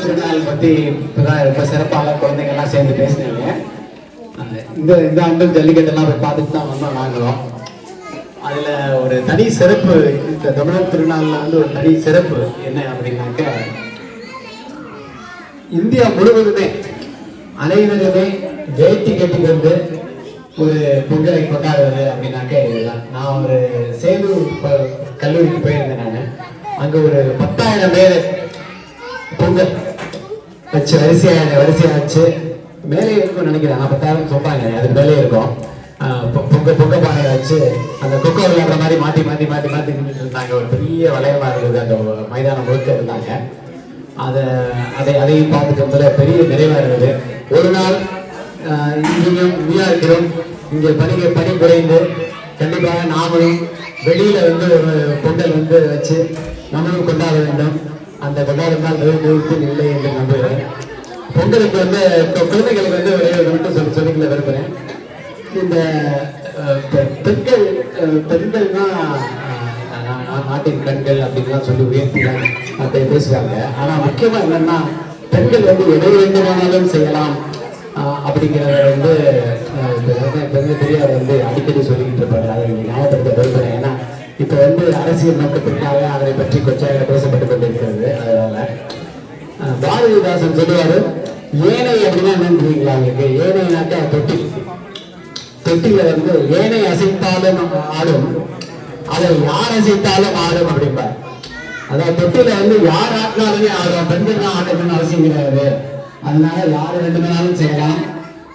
திருநாள் பற்றி இப்போதான் ரொம்ப சிறப்பாக குழந்தைங்கள்லாம் சேர்ந்து பேசினாங்க. இந்த ஆண்டும் ஜல்லிக்கட்டெல்லாம் போய் பார்த்துட்டு தான் வந்தோம் நாங்களும். அதில் ஒரு தனி சிறப்பு, இந்த தமிழர் திருநாளில் வந்து ஒரு தனி சிறப்பு என்ன அப்படின்னாக்க, இந்தியா முழுவதுமே அனைவருமே வேட்டி கட்டி கொண்டு ஒரு பொங்கலை கொண்டாடுவது அப்படின்னாக்க இதுதான். நான் ஒரு சேலூர் கல்லூரிக்கு போயிருந்தேன். நான் அங்கே ஒரு 10,000 பேர் பொங்கல் வச்சு வரிசையாச்சு. மேலே இருக்கும்னு நினைக்கிறேன். நான் 10,000 சொல்றாங்க, அதுக்கு மேலே இருக்கும். பொங்க பானை வச்சு அந்த கொக்கோ விளையாடுற மாதிரி மாற்றி நின்றுட்டு இருந்தாங்க. ஒரு பெரிய வளையமா இருந்தது, அந்த மைதானம் முழுக்க இருந்தாங்க. அதையும் பார்த்துட்டு வந்ததுல பெரிய நிறைவா இருந்தது. ஒரு நாள் இங்கேயும் இருக்கிறோம், இங்கே பனி குறைந்து கண்டிப்பாக நாமளும் வெளியில வந்து ஒரு பொங்கல் வந்து வச்சு நம்மளும் கொண்டாட வேண்டும். அந்த கொண்டாடுனால் நிறுத்தி இல்லை என்று நம்புகிறேன். பொங்கலுக்கு வந்து குழந்தைகளுக்கு வந்து ஒரு மட்டும் சொல்லிக்கல விரும்புகிறேன். இந்த பெண்கள்னா நாட்டின் கண்கள் அப்படின்லாம் சொல்லி உயர்த்திதான் அதை பேசுவாங்க. ஆனா முக்கியமா என்னன்னா, பெண்கள் வந்து எதை வேண்டுமானாலும் செய்யலாம் அப்படிங்கிறத வந்து பெரியார் வந்து அடிக்கடி சொல்லிக்கிட்டு இருப்பாரு. அதை ஞாபகப்படுத்த விரும்புகிறேன். ஏன்னா இப்ப வந்து அரசியல் நோக்கத்திற்காக அதை பற்றி கொஞ்சம் பேசப்பட்டு கொண்டிருக்கிறது. அதனால பாரதிதாசன் சொல்லுவாரு, ஏனை அப்படின்னா என்னன்றீங்களா? உங்களுக்கு ஏனைனாக்கா தொட்டில வந்து ஏனை அசைத்தாலும் ஆடும், அதை யார் அசைத்தாலும் ஆடும் அப்படிம்பார். அதாவது தொட்டில வந்து யார் ஆட்டினாலுமே ஆடும், பெண்கள் தான் ஆடணும்னு அவசியம் கிடையாது. அதனால யார் வேண்டுமானாலும் செய்யலாம்,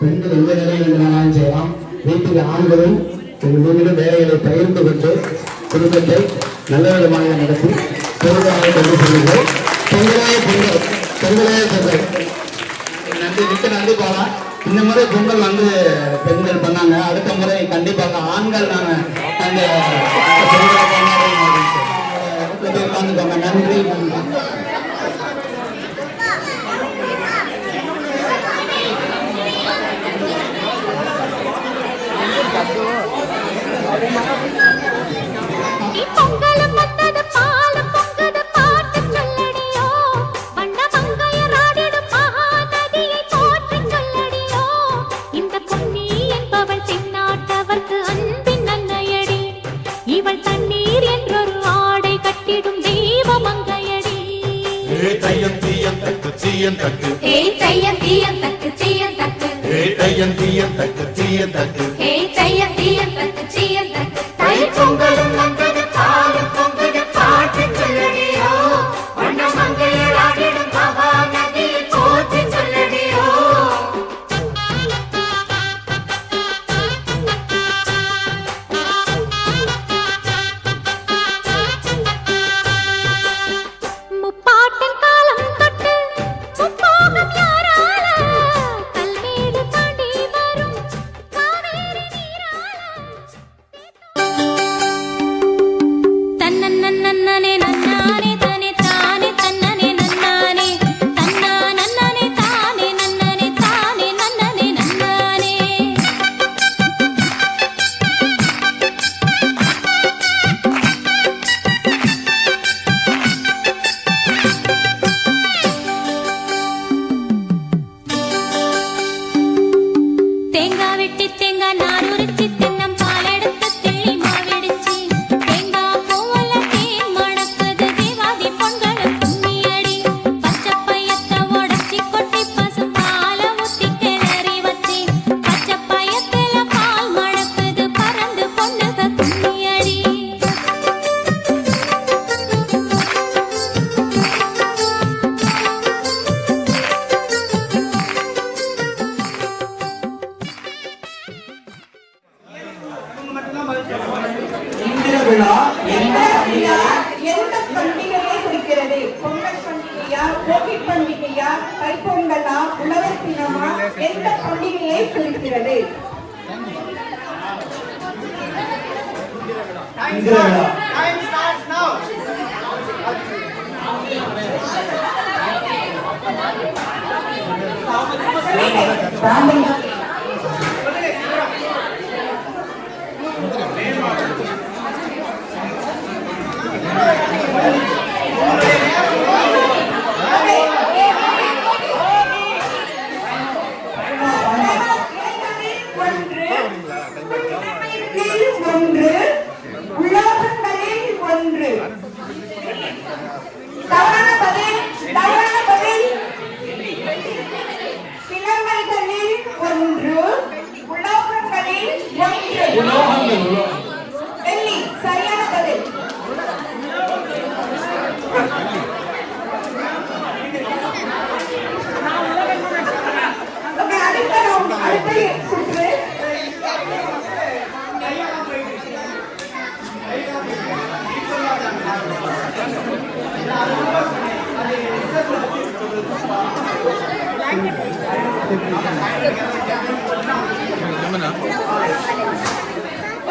பெண்கள் எந்த வேலையை வேண்டுமானாலும் செய்யலாம். வீட்டில் ஆண்களும் வீட்டிலும் வேலைகளை பகிர்ந்து கொண்டு குடும்பத்தை நல்ல விதமாக நடத்தி பொருளாக கொண்டு செல்லுங்கள். பொங்கலே பொங்கல். நன்றி போகலாம். இந்த முறை பொங்கல் வந்து பெண்கள் பண்ணாங்க, அடுத்த முறை கண்டிப்பாக ஆண்கள் நாங்க அந்த உட்காந்துக்கோங்க. நன்றி.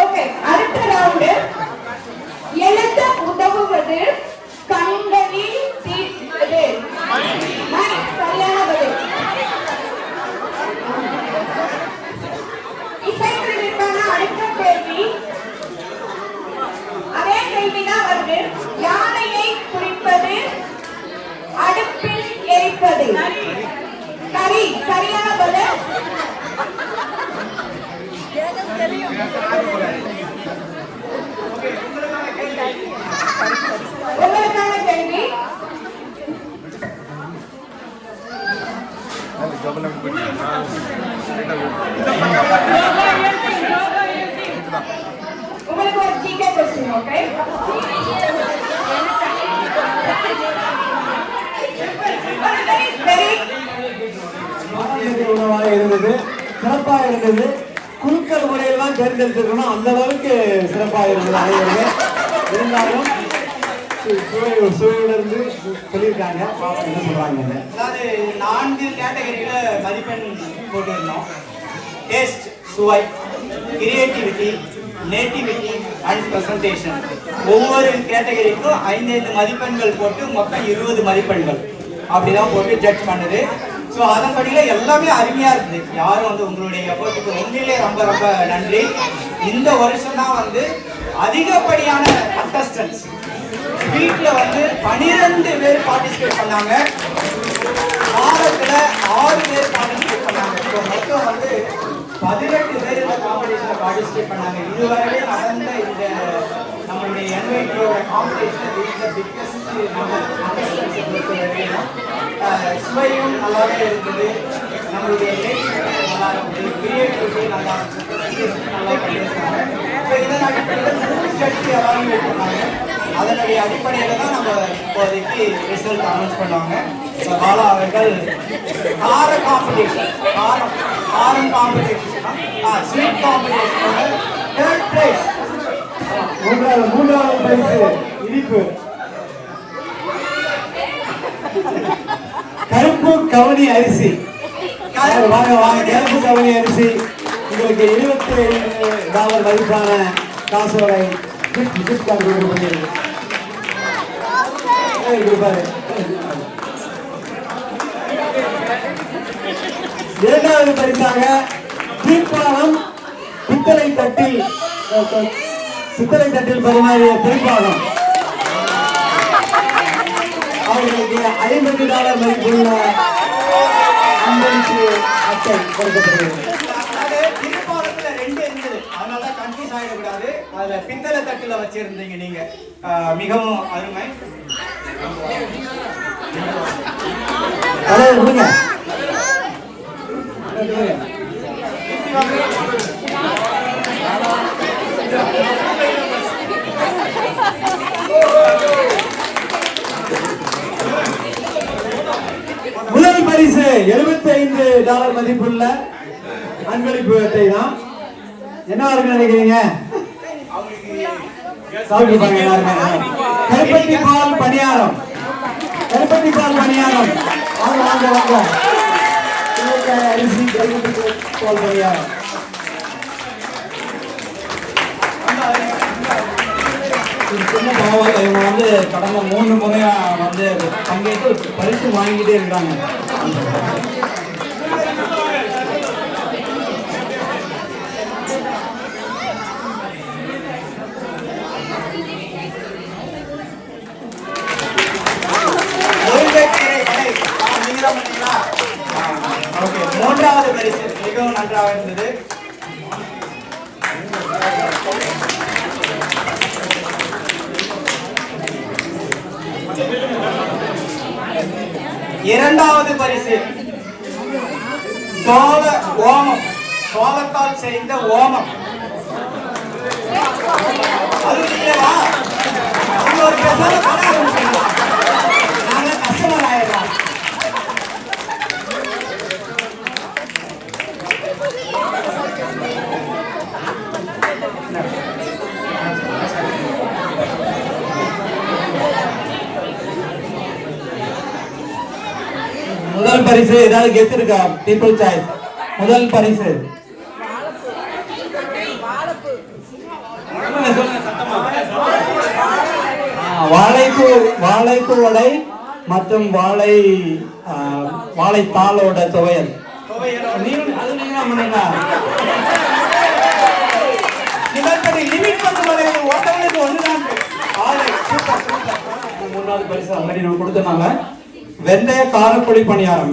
ஓகே, அடுத்த ரவுண்ட். எழுத உதவுவது கண்களில் தீர்ப்பது. சரியான பதில். இசைப்பிரிவுக்கான அடுத்த கேள்வி அதே கேள்விதான் வருது. யானையை குறிப்பது அடுப்பில் எரிப்பது. கரி. சரியான பதில். உங்களுக்கான கேள்வி. உங்களுக்கு ஒரு ஜிகே क्वेश्चन. ஓகே, உணவாக இருந்தது, சிறப்பாக இருந்தது. குழுக்கள் முறையெல்லாம் தேர்ந்தெடுத்துக்கணும், அந்த அளவுக்கு சிறப்பாக இருந்தது அனைவருமே. இருந்தாலும் சுவையுணர்ந்து சொல்லியிருக்காங்க. என்ன சொல்றாங்க? அதாவது 4 கேட்டகரியில மதிப்பெண் போட்டிருந்தோம். டேஸ்ட், சுவை, கிரியேட்டிவிட்டி, நேட்டிவிட்டி அண்ட் பிரசன்டேஷன். ஒவ்வொரு கேட்டகரிக்கும் 5 மதிப்பெண்கள் போட்டு மொத்தம் 20 மதிப்பெண்கள் அப்படிதான் போட்டு ஜட்ஜ் பண்ணுது. ஸோ அதன்படியில எல்லாமே அருமையா இருக்குது. யாரும் வந்து உங்களுடைய எஃபர்ட்டுக்கு உண்மையிலே ரொம்ப ரொம்ப நன்றி. இந்த வருஷம் தான் வந்து அதிகப்படியான கண்டஸ்டன்ஸ். ஸ்வீட்ல வந்து 12 பேர் பார்ட்டிசிபேட் பண்ணாங்க, காரத்துல 6 பேர் பார்ட்டிசிபேட் பண்ணாங்க. ஸோ மொத்தம் வந்து 18 பேர் இந்த காம்படிஷன்ல பார்ட்டிசிபேட் பண்ணாங்க. இதுவரை நடந்த இந்த நம்மளுடைய என்வைடியோட காம்படிஷன் சுவையும் நல்லாவே இருந்தது. நம்மளுடைய நல்லா இருந்தது, கிரியேட்டிவிட்டி நல்லா இருந்தது, நல்லா பண்ணியிருக்காங்க. ஸோ இதன் அடிப்படையில் எவாலுவேட் பண்ணாங்க. அதனுடைய அடிப்படையில் தான் நம்ம இப்போதைக்கு ரிசல்ட் அனௌன்ஸ் பண்ணுவாங்க. ஸோ பாலா அவர்கள் கார காம்படிஷன், காரம் காம்படிஷன், ஸ்வீட் காம்படிஷனோட 3rd பிரைஸ். மூன்றாவது பரிசு இனிப்பு. கருப்பு கவனி அரிசி. வாங்க வாங்க, கருப்பு கவனி அரிசி உங்களுக்கு $25 மதிப்பான காசோலை கிஃப்ட் கார்டு கொடுப்பாரு. இரண்டாவது பரிசாக தீர்ப்பானம் பித்தளை தட்டில் பரிமாறிய தீர்ப்பானம் அவர்களுக்கு $50 மதிப்புள்ள அன்பளிப்பு அட்டை கொடுக்கப்படுகிறது. தீர்ப்பானத்துல 2 இருந்தது, அதனால கன்ஃபியூஸ் ஆகிடக்கூடாது. அதுல பித்தளை தட்டுல வச்சிருந்தீங்க நீங்க, மிகவும் அருமை. கொடுங்க. முதல் பரிசு $75 மதிப்புள்ள அன்பளிப்பு அட்டை தான். என்ன இருக்கு நினைக்கிறீங்க? சாப்பிட்டுப்பாங்க எல்லாருமே. கருப்பட்டி பால் பணியாரம். வாங்க வாங்க வாங்க. அரிசி கருப்பட்டி பால் பணியாரம். சின்ன பாவம் இவங்க வந்து கடந்த 3 முறையா வந்து பங்கேற்று பரிசு வாங்கிட்டே இருக்காங்க. மூன்றாவது பரிசு மிகவும் நன்றாக இருந்தது. இரண்டாவது பரிசு சோள ஓமம், சோளத்தால் செய்த ஓமம். அது இல்லையா? ஒரு நாங்க கஸ்டமர் ஆயிடலாம். முதல் பரிசு ஏதாவது கெஸ் இருக்கா? பீப்புள் சாய்ஸ் முதல் பரிசு வாழைப்பூ வடை மற்றும் வாழைத்தாளோட துவையல். மூணாவது பரிசு ஆல்ரெடி நம்ம கொடுத்தனால வெந்தய காரக்குழி பணியாரம்.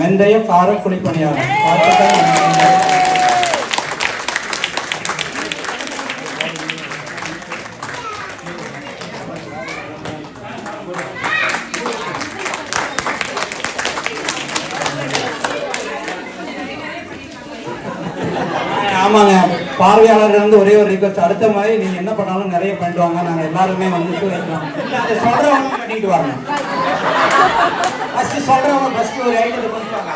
ஆமாங்க, பார்வையாளர்கள் வந்து ஒரே ஒரு ரிக்வஸ்ட், அடுத்த மாதிரி நீங்க என்ன பண்ணாலும் நிறைய பண்ணுவாங்க, நாங்க எல்லாருமே வந்து சொல்றவங்க பண்ணிட்டு வாங்க. சொல்றவங்க ஃபர்ஸ்ட் ஒரு ஐட்டத்தை பண்ணுவாங்க,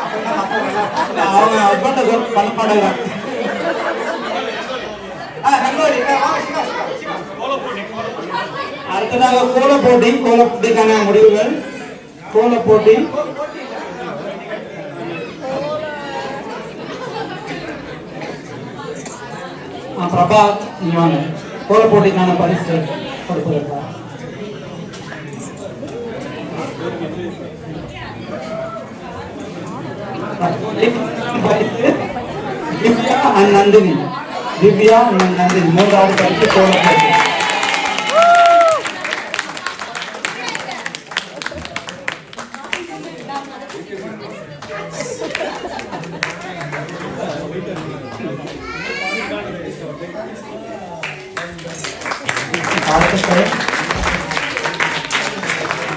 அவங்க ஹஸ்பண்ட் பண்ண மாட்டாங்க. அடுத்ததாக கோலப்போட்டிக்கான முடிவுகள். கோலப்போட்டி பிரபா, நீங்க வாங்க. கோலப்போட்டிக்கான பரிசு கொடுப்பதற்கா திவ்யா நந்தினி மூன்றாவது பரிசு கோலப்போட்டி.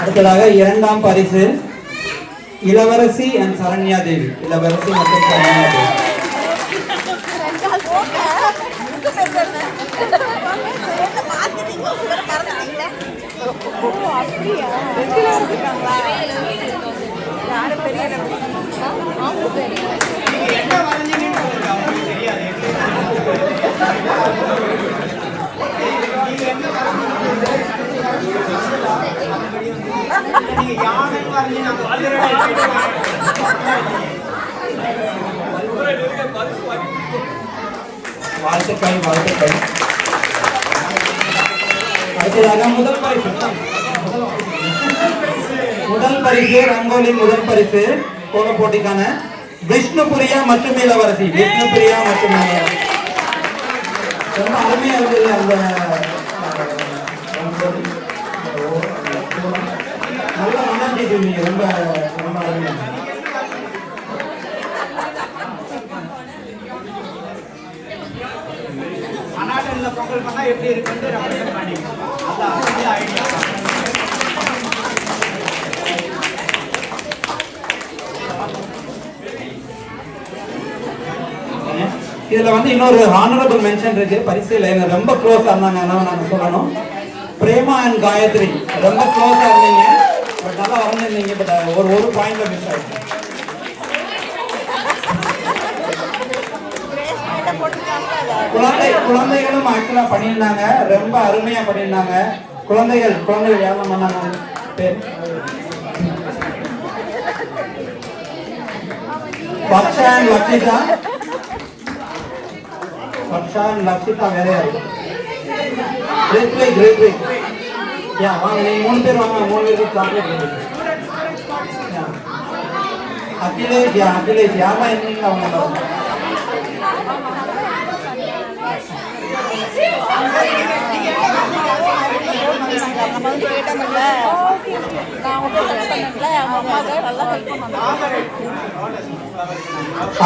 அடுத்ததாக இரண்டாம் பரிசு இளவரசி அண்ட் சரண்யா தேவி. இளவரசி மற்றும் சரண்யா தேவி. வாழ்த்துக்கள். அடுத்ததாக முதல் பரிசு ரங்கோலி முதல் பரிசு கோலப்போட்டிக்கான விஷ்ணுபிரியா மற்றும் இளவரசி. ரொம்ப அருமையா இருந்தது அந்த நல்ல மனதிட்டு நீங்க ரொம்ப அருமையா. பொங்கல் பண்ணா எப்படி இருக்குன்னு இதுல வந்து இன்னொரு ஹானரபிள் மென்ஷன் இருக்கு. பரிசுல ரொம்ப க்ளோஸா இருந்தாங்க, நாங்க சொல்லணும். பிரேமா அண்ட் காயத்ரி ரொம்ப க்ளோஸா இருந்தீங்க, பட் நல்லா வரைஞ்சிருந்தீங்க. பட் ஒரு பாயிண்ட்ல மிஸ் ஆயிடுச்சு. குழந்தைகளும் ஆக்சுவலா பண்ணியிருந்தாங்க, ரொம்ப அருமையா பண்ணியிருந்தாங்க. குழந்தைகள் யாரெல்லாம் பண்ணாங்க? பக்ஷா அண்ட் லக்ஷிதா வேற யாரு? கிரேட். வாங்க, நீங்க 3 பேர் வாங்க. 3 பேருக்கு சாக்லேட். அகிலேஷ் யாரெல்லாம் இருந்தீங்க?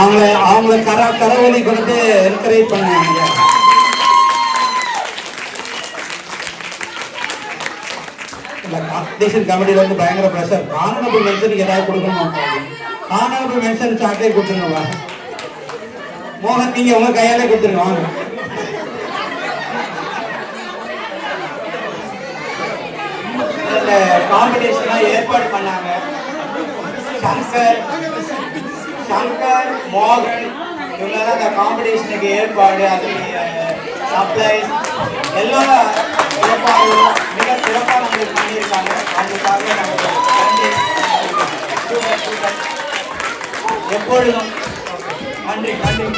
அவங்க அவங்கள கரவொலி கொடுத்து என்கரேஜ் பண்ணுவாங்க. காம்படிஷன் கமிட்டியில வந்து பயங்கர பிரஷர். ஆனரபிள் மென்ஷனுக்கு ஏதாவது கொடுக்கணும். ஆனரபிள் மென்ஷன் சாக்லேட் கொடுத்துருங்க. மோகன், நீங்க உங்க கையாலே கொடுத்துருங்க. வாங்க. காம்படிஷன் ஏற்பாடு பண்ணாங்க. சங்கர், மோகன் இவங்கதான் அந்த காம்படிஷனுக்கு ஏற்பாடு, அது சப்ளைஸ் எல்லா ஏற்பாடுகளும் மிக சிறப்பாக நம்மளுக்கு பண்ணியிருக்காங்க. அவங்களுக்காக நம்ம எப்பொழுதும். நன்றி நன்றி.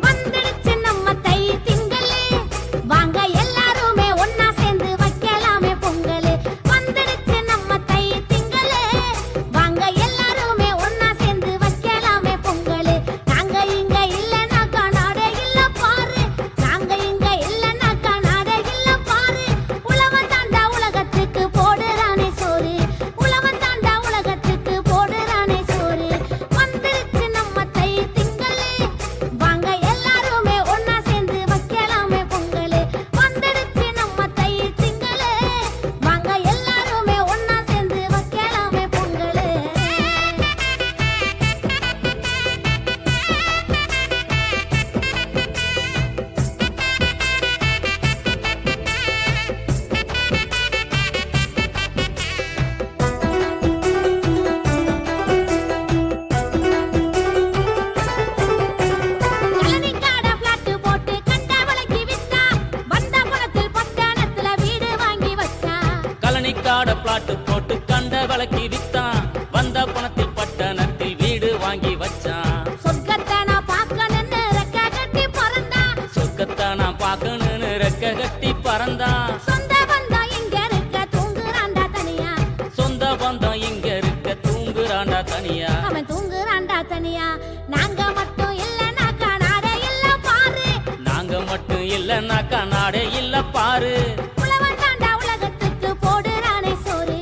வந்துடுச்சு நம்ம தை திங்களே, வாங்க எல்லாருமே ஒண்ணா சேர்ந்து வைக்கலாமே பொங்கலே. வந்துடுச்சு நம்ம தை திங்களே, வாங்க எல்லாருமே ஒண்ணா சேர்ந்து வைக்கலாமே பொங்கலே. நாங்க இங்க இல்லைனாக்கா நாடே இல்ல பாரு, நாங்க இங்க இல்லைனாக்கா நாடே இல்ல பாரு. உழவன் தாண்டா உலகத்துக்கு போடுறானே சோறு, உழவன் தாண்டா உலகத்துக்கு போடுறானே சோறு. வந்துடுச்சு நம்ம தை திங்களே, வாங்க எல்லாருமே ஒண்ணா சேர்ந்து வைக்கலாமே பொங்கலே. வந்துடுச்சு நம்ம தை திங்களே, வாங்க எல்லாருமே ஒண்ணா சேர்ந்து வைக்கலாமே பொங்கலே. கழனிக்காட பிளாட்டு போட்டு கண்ட விலைக்கு வித்தா, வந்த பணத்தில் பட்டணத்துல வீடு வாங்கி வச்சா. கழனிக்காட பிளாட்டு போட்டு கண்ட விலைக்கு வித்தான், வந்த பணத்தில் பட்டணத்தில் வீடு வாங்கி வச்சான். சொர்க்கத்தை நான் பார்க்கணும்னு ரெக்க கட்டி பறந்தான், சொர்க்கத்தை நான் பார்க்கணும்னு ரெக்க கட்டி பறந்தான். சொந்த பந்தம் இங்க இருக்க தூங்குறான்டா தனியா, சொந்த பந்தம் இங்க இருக்க தூங்குறாண்டா தனியா. அவன் தூங்குறான்டா தனியா. நாங்க மட்டும் இல்லைனாக்கா நாடே இல்ல பாரு, நாங்க மட்டும் இல்லைன்னாக்கா நாடே இல்ல பாரு. உழவன் தாண்டா உலகத்துக்கு போடுறானே சோறு,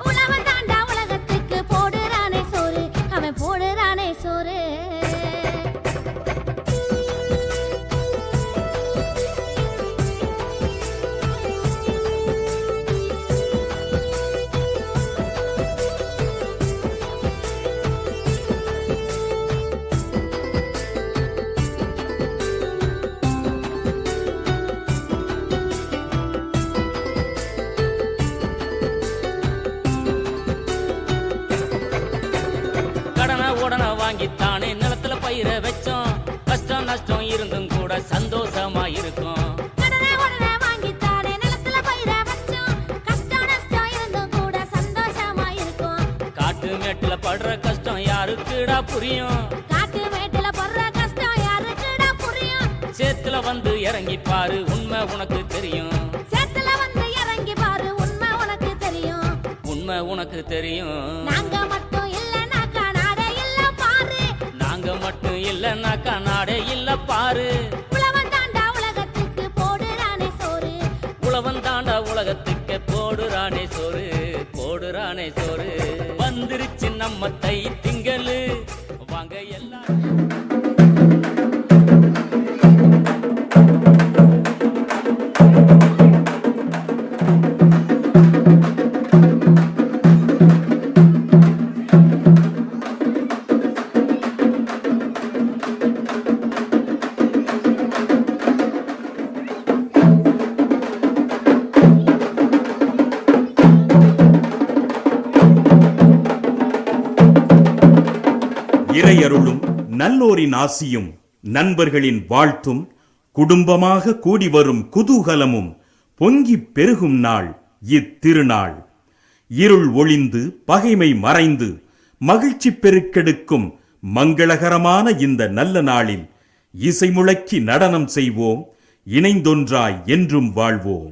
உழவன் தாண்டா உலகத்துக்கு போடுறானே சோறு, அவன் போடுறானே சோறு. கடனை உடனே வாங்கித்தானே நிலத்துல பயிர வச்சோம், கஷ்டம் நஷ்டம் இருந்தும் கூட சந்தோஷமா இருக்கும். கடனை உடனே வாங்கித்தானே நிலத்துல பயிர வச்சோம், கஷ்டம் நஷ்டம் இருந்தும் கூட சந்தோஷமா இருக்கும். காட்டு மேட்டுல படுற கஷ்டம் யாருக்குடா புரியும், காட்டு மேட்டுல படுற கஷ்டம் யாருக்குடா புரியும். சேத்துல வந்து இறங்கி பாரு உண்மை உனக்கு தெரியும், சேத்துல வந்து இறங்கி பாரு உண்மை உனக்கு தெரியும். உண்மை உனக்கு தெரியும். நாங்க மட்டும் இல்லைனாக்கா நாடே இல்ல பாரு, நாங்க மட்டும் இல்லைன்னாக்கா நாடே இல்ல பாரு. உழவன் தாண்டா உலகத்துக்கு போடுறானே சோறு, உழவன் தாண்டா உலகத்துக்கு போடுறானே சோறு, போடுறானே சோறு. வந்துருச்சு நம்ம தை திங்களு, வாங்க எல்லாரும். இறையருளும் நல்லோரின் ஆசியும் நண்பர்களின் வாழ்த்தும் குடும்பமாக கூடி வரும் குதூகலமும் பொங்கிப் பெருகும் நாள் இத்திருநாள். இருள் ஒளிந்து பகைமை மறைந்து மகிழ்ச்சி பெருக்கெடுக்கும் மங்களகரமான இந்த நல்ல நாளில் இசை முழக்கி நடனம் செய்வோம், இணைந்தொன்றாய் என்றும் வாழ்வோம்.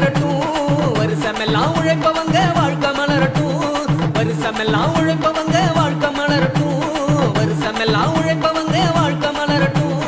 மலரட்டும் வருஷமெல்லாம் உழைப்பவங்க வாழ்க்கை மலரட்டும் வருஷமெல்லாம் உழைப்பவங்க வாழ்க்கை மலரட்டும் வருஷமெல்லாம் உழைப்பவங்க வாழ்க்கை மலரட்டும்